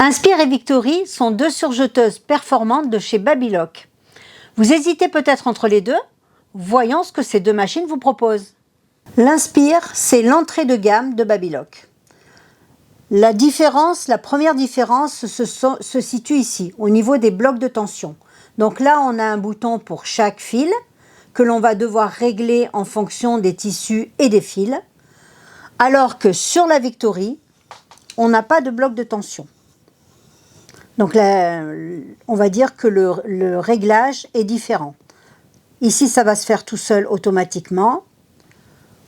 Inspire et Victory sont deux surjeteuses performantes de chez Babylock. Vous hésitez peut-être entre les deux? Voyons ce que ces deux machines vous proposent. L'Inspire, c'est l'entrée de gamme de Babylock. La première différence se situe ici, au niveau des blocs de tension. Donc là, on a un bouton pour chaque fil que l'on va devoir régler en fonction des tissus et des fils, alors que sur la Victory, on n'a pas de bloc de tension. Donc là, on va dire que le réglage est différent. Ici, ça va se faire tout seul automatiquement.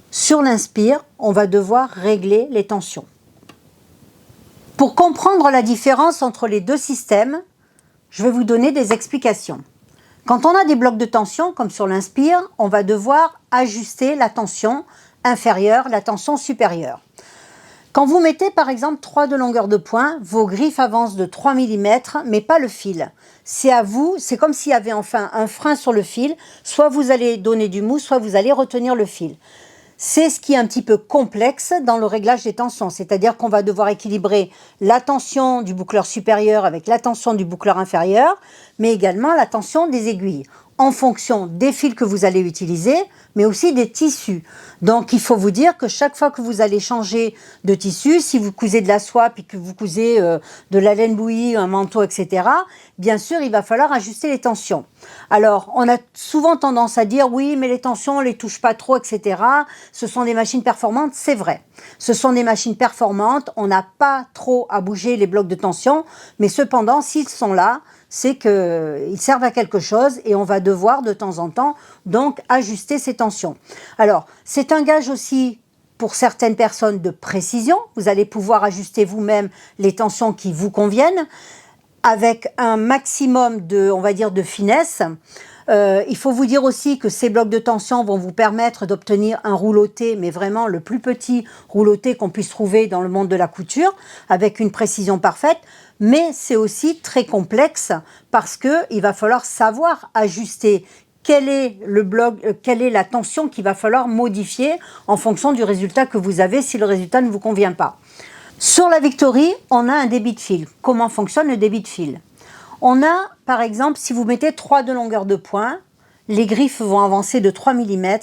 Sur l'Inspire, on va devoir régler les tensions. Pour comprendre la différence entre les deux systèmes, je vais vous donner des explications. Quand on a des blocs de tension, comme sur l'Inspire, on va devoir ajuster la tension inférieure, la tension supérieure. Quand vous mettez par exemple 3 de longueur de poing, vos griffes avancent de 3 mm, mais pas le fil. C'est à vous, c'est comme s'il y avait enfin un frein sur le fil, soit vous allez donner du mou, soit vous allez retenir le fil. C'est ce qui est un petit peu complexe dans le réglage des tensions, c'est-à-dire qu'on va devoir équilibrer la tension du boucleur supérieur avec la tension du boucleur inférieur, mais également la tension des aiguilles, en fonction des fils que vous allez utiliser, mais aussi des tissus. Donc il faut vous dire que chaque fois que vous allez changer de tissu, si vous cousez de la soie puis que vous cousez de la laine bouillie, un manteau, etc., bien sûr, il va falloir ajuster les tensions. Alors, on a souvent tendance à dire, oui, mais les tensions, on ne les touche pas trop, etc. Ce sont des machines performantes, c'est vrai. Ce sont des machines performantes, on n'a pas trop à bouger les blocs de tension, mais cependant, s'ils sont là, c'est qu'ils servent à quelque chose et on va devoir de temps en temps donc ajuster ces tensions. Alors, c'est un gage aussi pour certaines personnes de précision. Vous allez pouvoir ajuster vous-même les tensions qui vous conviennent avec un maximum de, on va dire, de finesse. Il faut vous dire aussi que ces blocs de tension vont vous permettre d'obtenir un rouloté, mais vraiment le plus petit rouloté qu'on puisse trouver dans le monde de la couture, avec une précision parfaite. Mais c'est aussi très complexe parce qu'il va falloir savoir ajuster quel est le bloc, quelle est la tension qu'il va falloir modifier en fonction du résultat que vous avez si le résultat ne vous convient pas. Sur la Victory, on a un débit de fil. Comment fonctionne le débit de fil? On a, par exemple, si vous mettez 3 de longueur de poing, les griffes vont avancer de 3 mm,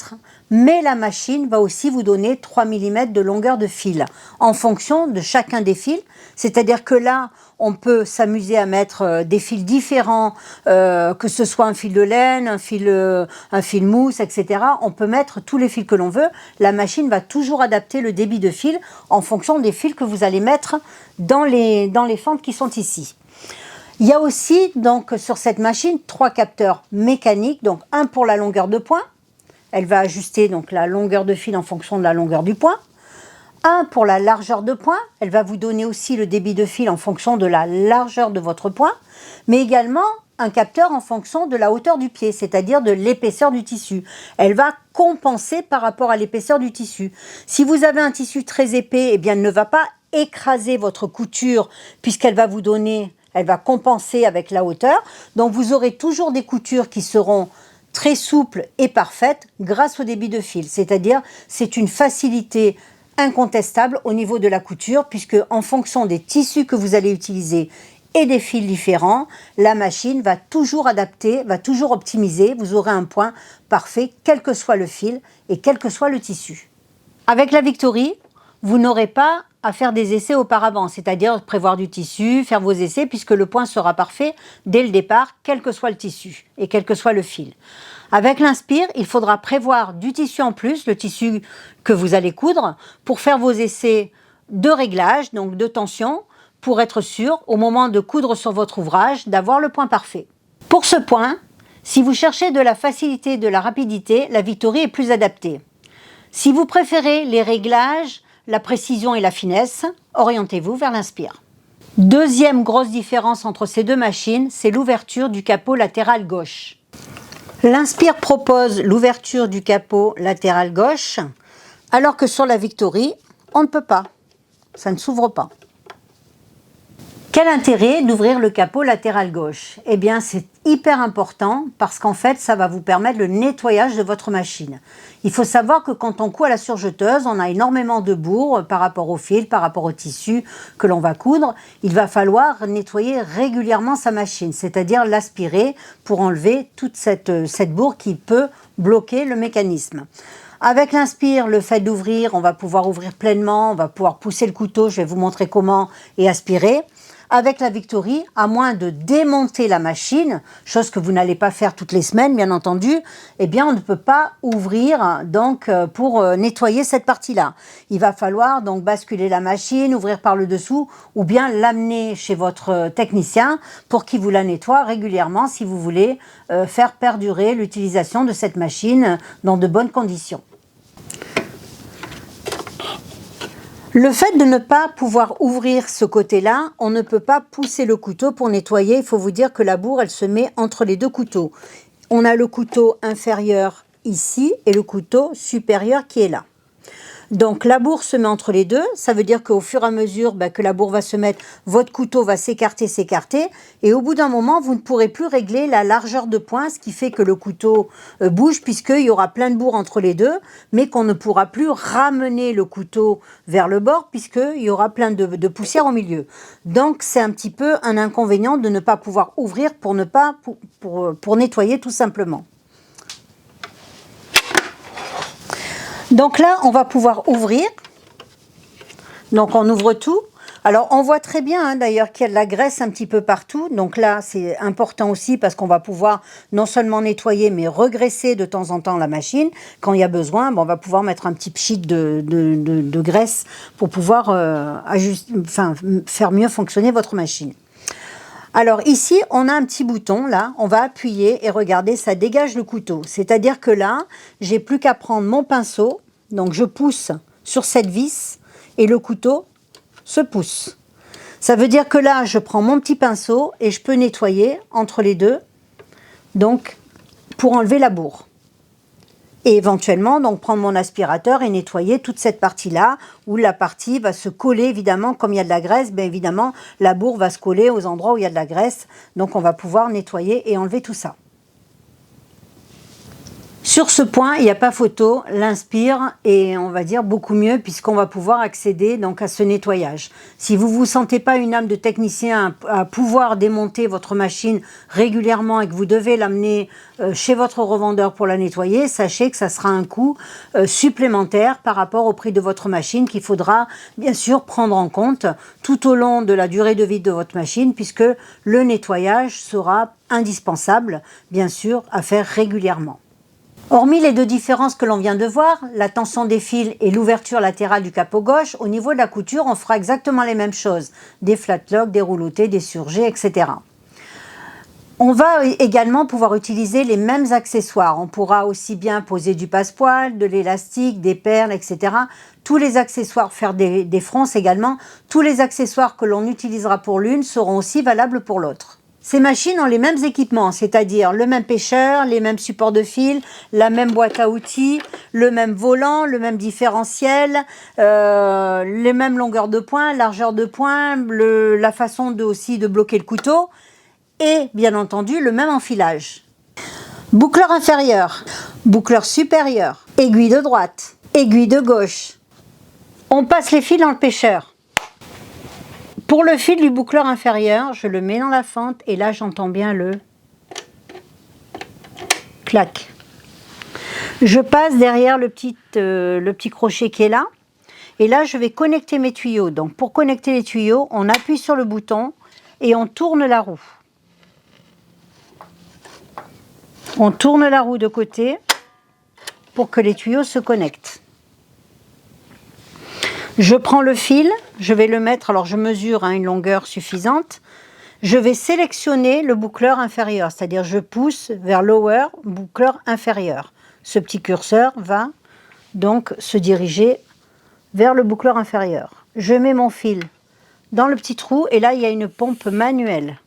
mais la machine va aussi vous donner 3 mm de longueur de fil, en fonction de chacun des fils. C'est-à-dire que là, on peut s'amuser à mettre des fils différents, que ce soit un fil de laine, un fil mousse, etc. On peut mettre tous les fils que l'on veut. La machine va toujours adapter le débit de fil en fonction des fils que vous allez mettre dans les fentes qui sont ici. Il y a aussi donc sur cette machine 3 capteurs mécaniques, donc un pour la longueur de poing, elle va ajuster donc la longueur de fil en fonction de la longueur du poing. Un pour la largeur de poing, elle va vous donner aussi le débit de fil en fonction de la largeur de votre poing, mais également un capteur en fonction de la hauteur du pied, c'est-à-dire de l'épaisseur du tissu. Elle va compenser par rapport à l'épaisseur du tissu. Si vous avez un tissu très épais, eh bien, elle ne va pas écraser votre couture puisqu'elle va vous donner, elle va compenser avec la hauteur. Donc vous aurez toujours des coutures qui seront très souples et parfaites grâce au débit de fil. C'est-à-dire, c'est une facilité incontestable au niveau de la couture puisque en fonction des tissus que vous allez utiliser et des fils différents, la machine va toujours adapter, va toujours optimiser. Vous aurez un point parfait quel que soit le fil et quel que soit le tissu. Avec la Victory, vous n'aurez pas à faire des essais auparavant, c'est-à-dire prévoir du tissu, faire vos essais, puisque le point sera parfait dès le départ, quel que soit le tissu et quel que soit le fil. Avec l'Inspire, il faudra prévoir du tissu en plus, le tissu que vous allez coudre, pour faire vos essais de réglage, donc de tension, pour être sûr, au moment de coudre sur votre ouvrage, d'avoir le point parfait. Pour ce point, si vous cherchez de la facilité et de la rapidité, la Victory est plus adaptée. Si vous préférez les réglages, la précision et la finesse, orientez-vous vers l'Inspire. Deuxième grosse différence entre ces deux machines, c'est l'ouverture du capot latéral gauche. L'Inspire propose l'ouverture du capot latéral gauche, alors que sur la Victory, on ne peut pas. Ça ne s'ouvre pas. Quel intérêt d'ouvrir le capot latéral gauche? Eh bien, c'est hyper important parce qu'en fait, ça va vous permettre le nettoyage de votre machine. Il faut savoir que quand on coud à la surjeteuse, on a énormément de bourre par rapport au fil, par rapport au tissu que l'on va coudre. Il va falloir nettoyer régulièrement sa machine, c'est-à-dire l'aspirer pour enlever toute cette bourre qui peut bloquer le mécanisme. Avec l'inspire, le fait d'ouvrir, on va pouvoir ouvrir pleinement, on va pouvoir pousser le couteau, je vais vous montrer comment, et aspirer. Avec la Victory, à moins de démonter la machine, chose que vous n'allez pas faire toutes les semaines, bien entendu, eh bien on ne peut pas ouvrir donc pour nettoyer cette partie-là. Il va falloir donc basculer la machine, ouvrir par le dessous, ou bien l'amener chez votre technicien pour qu'il vous la nettoie régulièrement si vous voulez faire perdurer l'utilisation de cette machine dans de bonnes conditions. Le fait de ne pas pouvoir ouvrir ce côté-là, on ne peut pas pousser le couteau pour nettoyer. Il faut vous dire que la bourre, elle se met entre les deux couteaux. On a le couteau inférieur ici et le couteau supérieur qui est là. Donc la bourre se met entre les deux, ça veut dire qu'au fur et à mesure que la bourre va se mettre, votre couteau va s'écarter, et au bout d'un moment, vous ne pourrez plus régler la largeur de pointe, ce qui fait que le couteau bouge, puisqu'il y aura plein de bourre entre les deux, mais qu'on ne pourra plus ramener le couteau vers le bord, puisqu'il y aura plein de poussière au milieu. Donc c'est un petit peu un inconvénient de ne pas pouvoir ouvrir pour nettoyer tout simplement. Donc là, on va pouvoir ouvrir. Donc on ouvre tout. Alors on voit très bien d'ailleurs qu'il y a de la graisse un petit peu partout. Donc là, c'est important aussi parce qu'on va pouvoir non seulement nettoyer, mais regraisser de temps en temps la machine. Quand il y a besoin, on va pouvoir mettre un petit pchit de graisse pour pouvoir faire mieux fonctionner votre machine. Alors ici, on a un petit bouton, là, on va appuyer et regardez, ça dégage le couteau. C'est-à-dire que là, j'ai plus qu'à prendre mon pinceau, donc je pousse sur cette vis et le couteau se pousse. Ça veut dire que là, je prends mon petit pinceau et je peux nettoyer entre les deux, donc pour enlever la bourre. Et éventuellement, donc prendre mon aspirateur et nettoyer toute cette partie-là, où la partie va se coller, évidemment, comme il y a de la graisse, bien évidemment, la bourre va se coller aux endroits où il y a de la graisse. Donc on va pouvoir nettoyer et enlever tout ça. Sur ce point, il n'y a pas photo, l'inspire est, on va dire, beaucoup mieux puisqu'on va pouvoir accéder donc à ce nettoyage. Si vous ne vous sentez pas une âme de technicien à pouvoir démonter votre machine régulièrement et que vous devez l'amener chez votre revendeur pour la nettoyer, sachez que ça sera un coût supplémentaire par rapport au prix de votre machine qu'il faudra bien sûr prendre en compte tout au long de la durée de vie de votre machine puisque le nettoyage sera indispensable, bien sûr, à faire régulièrement. Hormis les deux différences que l'on vient de voir, la tension des fils et l'ouverture latérale du capot gauche, au niveau de la couture, on fera exactement les mêmes choses. Des flatlocks, des roulotés, des surjets, etc. On va également pouvoir utiliser les mêmes accessoires. On pourra aussi bien poser du passepoil, de l'élastique, des perles, etc. Tous les accessoires, faire des fronces également. Tous les accessoires que l'on utilisera pour l'une seront aussi valables pour l'autre. Ces machines ont les mêmes équipements, c'est-à-dire le même pêcheur, les mêmes supports de fil, la même boîte à outils, le même volant, le même différentiel, les mêmes longueurs de poing, largeur de poing, la façon aussi de bloquer le couteau et bien entendu le même enfilage. Boucleur inférieur, boucleur supérieur, aiguille de droite, aiguille de gauche. On passe les fils dans le pêcheur. Pour le fil du boucleur inférieur, je le mets dans la fente et là j'entends bien le clac. Je passe derrière le petit crochet qui est là et là je vais connecter mes tuyaux. Donc pour connecter les tuyaux, on appuie sur le bouton et on tourne la roue. On tourne la roue de côté pour que les tuyaux se connectent. Je prends le fil, je vais le mettre, alors je mesure une longueur suffisante. Je vais sélectionner le boucleur inférieur, c'est-à-dire je pousse vers lower, boucleur inférieur. Ce petit curseur va donc se diriger vers le boucleur inférieur. Je mets mon fil dans le petit trou et là il y a une pompe manuelle.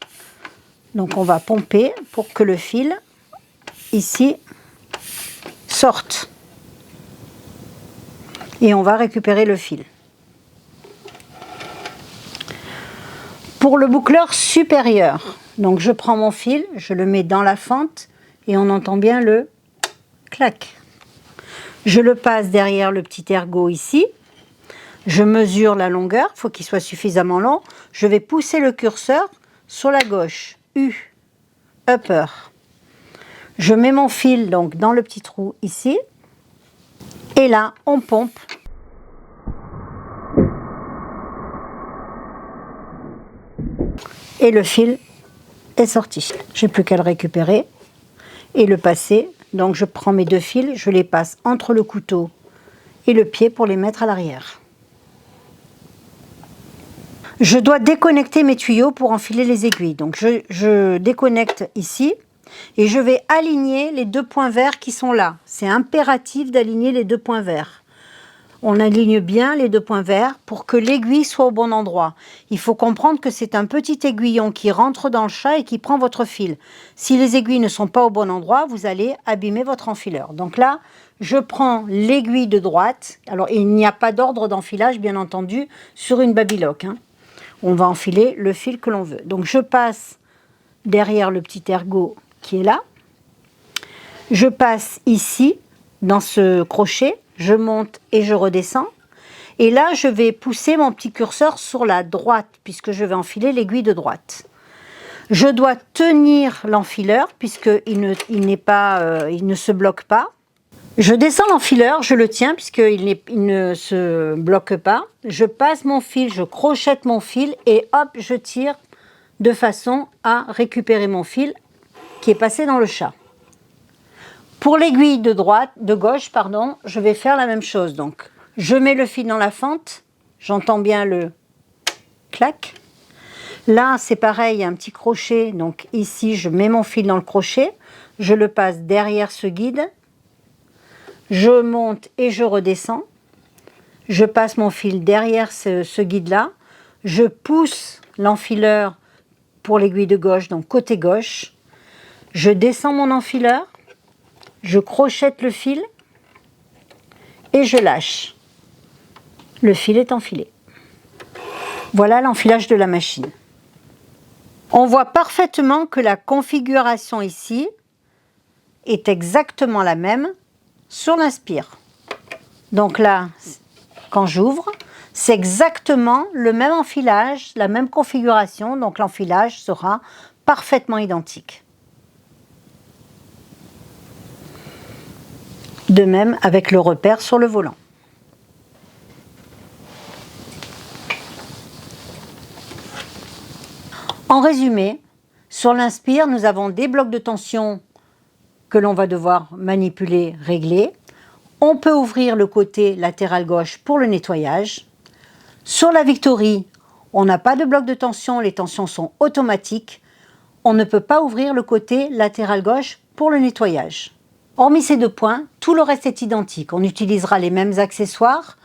Donc on va pomper pour que le fil ici sorte. Et on va récupérer le fil. Pour le boucleur supérieur, donc je prends mon fil, je le mets dans la fente et on entend bien le clac. Je le passe derrière le petit ergot ici. Je mesure la longueur, il faut qu'il soit suffisamment long. Je vais pousser le curseur sur la gauche, U, upper. Je mets mon fil donc dans le petit trou ici. Et là, on pompe. Et le fil est sorti. J'ai plus qu'à le récupérer et le passer. Donc je prends mes deux fils, je les passe entre le couteau et le pied pour les mettre à l'arrière. Je dois déconnecter mes tuyaux pour enfiler les aiguilles. Donc je déconnecte ici et je vais aligner les deux points verts qui sont là. C'est impératif d'aligner les deux points verts. On aligne bien les deux points verts pour que l'aiguille soit au bon endroit. Il faut comprendre que c'est un petit aiguillon qui rentre dans le chat et qui prend votre fil. Si les aiguilles ne sont pas au bon endroit, vous allez abîmer votre enfileur. Donc là, je prends l'aiguille de droite. Alors, il n'y a pas d'ordre d'enfilage, bien entendu, sur une babylock, hein. On va enfiler le fil que l'on veut. Donc, je passe derrière le petit ergot qui est là. Je passe ici, dans ce crochet. Je monte et je redescends. Et là, je vais pousser mon petit curseur sur la droite, puisque je vais enfiler l'aiguille de droite. Je dois tenir l'enfileur, puisqu'il ne se bloque pas. Je descends l'enfileur, je le tiens, puisqu'il ne se bloque pas. Je passe mon fil, je crochette mon fil, et hop, je tire de façon à récupérer mon fil qui est passé dans le chat. Pour l'aiguille de gauche, je vais faire la même chose. Donc, je mets le fil dans la fente, j'entends bien le clac. Là, c'est pareil, il y a un petit crochet. Donc ici, je mets mon fil dans le crochet, je le passe derrière ce guide, je monte et je redescends. Je passe mon fil derrière ce guide-là, je pousse l'enfileur pour l'aiguille de gauche, donc côté gauche. Je descends mon enfileur. Je crochette le fil et je lâche. Le fil est enfilé. Voilà l'enfilage de la machine. On voit parfaitement que la configuration ici est exactement la même sur l'Inspire. Donc là, quand j'ouvre, c'est exactement le même enfilage, la même configuration, donc l'enfilage sera parfaitement identique. De même avec le repère sur le volant. En résumé, sur l'Inspire, nous avons des blocs de tension que l'on va devoir manipuler, régler. On peut ouvrir le côté latéral gauche pour le nettoyage. Sur la Victory, on n'a pas de bloc de tension, les tensions sont automatiques. On ne peut pas ouvrir le côté latéral gauche pour le nettoyage. Hormis ces deux points, tout le reste est identique. On utilisera les mêmes accessoires,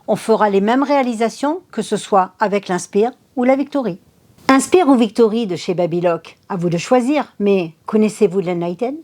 on fera les mêmes réalisations, que ce soit avec l'Inspire ou la Victory. Inspire ou Victory de chez Babylock, à vous de choisir, mais connaissez-vous l'Enlighten ?